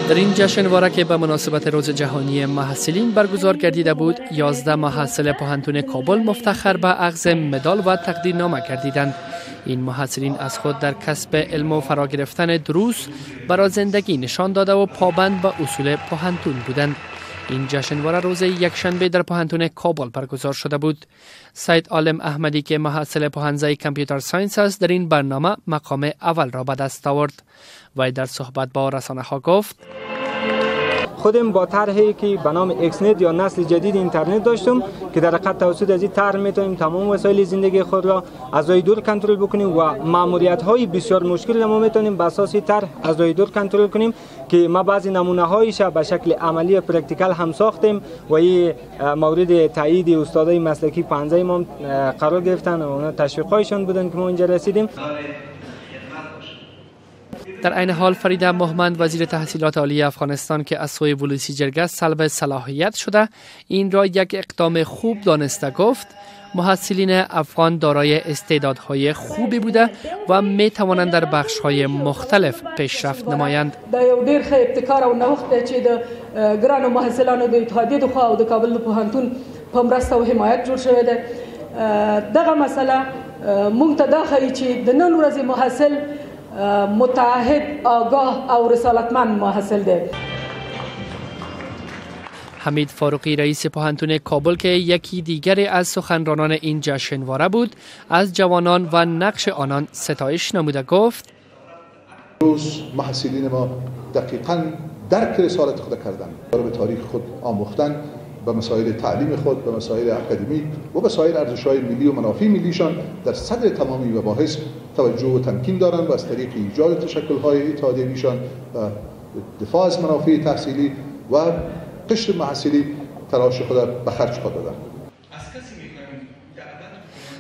در این جشنواره که به مناسبت روز جهانی محصلین برگزار گردیده بود، 11 محصل پوهنتون کابل مفتخر به اخذ مدال و تقدیرنامه گردیدند. این محصلین از خود در کسب علم و فرا گرفتن دروس برای زندگی نشان داده و پابند به اصول پوهنتون بودند. این جشنواره روز یکشنبه در پوهنتون کابل برگزار شده بود. سید عالم احمدی که محصل پوهنځی کامپیوتر ساینس است، در این برنامه مقام اول را به دست آورد. وی در صحبت با رسانه ها گفت: خودم با طرحی که به نام اکسنت یا نسل جدید اینترنت داشتم که در حقیقت توسط از این طرح میتونیم تمام وسایل زندگی خود را از راه دور کنترل بکنیم و ماموریت های بسیار مشکل ما میتونیم به اساس طرح از راه دور کنترل کنیم که ما بعضی نمونه هایش به شکل عملی و پرکتیکال هم ساختیم و این مورد تایید استادای مسلکی پوهنځی ما قرار گرفتن و اون تشویقایشان بودن که ما اینجا رسیدیم. در عین حال فریده مهمند وزیر تحصیلات عالی افغانستان که از سوی ولسی جرگه سلب صلاحیت شده، این را یک اقدام خوب دانسته گفت: محصلین افغان دارای استعدادهای خوبی بوده و می توانند در بخش‌های مختلف پیشرفت نمایند. دا یو ډیر ښه ابتکار او نوښت دی چې د ګرانو محصلانو د اتحادیې د خوا او د کابل د پوهنتون په مرسته او حمایت جوړ شوی دی. دغه مسله موږ ته دا ښیي چې د نن ورځې محصل متعهد، آگاه او رسالتمند محصل ده. حمید فاروقی رئیس پوهنتون کابل که یکی دیگری از سخنرانان این جشنواره بود، از جوانان و نقش آنان ستایش نموده گفت: روز محصلین ما دقیقاً درک رسالت خود کردن، به تاریخ خود آموختن، به مسائل تعلیم خود، به مسائل اکادمیک و به سایر ارزش‌های ملی و منافع ملیشان در صدر تمامی مباحث توجه و تمکین دارند و از طریق ایجاد تشکل‌های اتحادیه‌ایشان و دفاع از منافع تحصیلی و قشر محصلی تلاش خود به خرج دادند.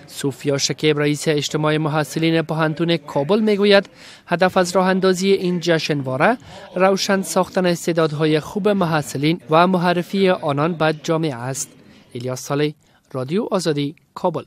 سوفیا شکیب رئیس اجتماع محصلین پوهنتون کابل میگوید هدف از راه اندازی این جشنواره روشن ساختن استعدادهای خوب محصلین و معرفی آنان به جامعه است. الیاس صالح، رادیو آزادی، کابل.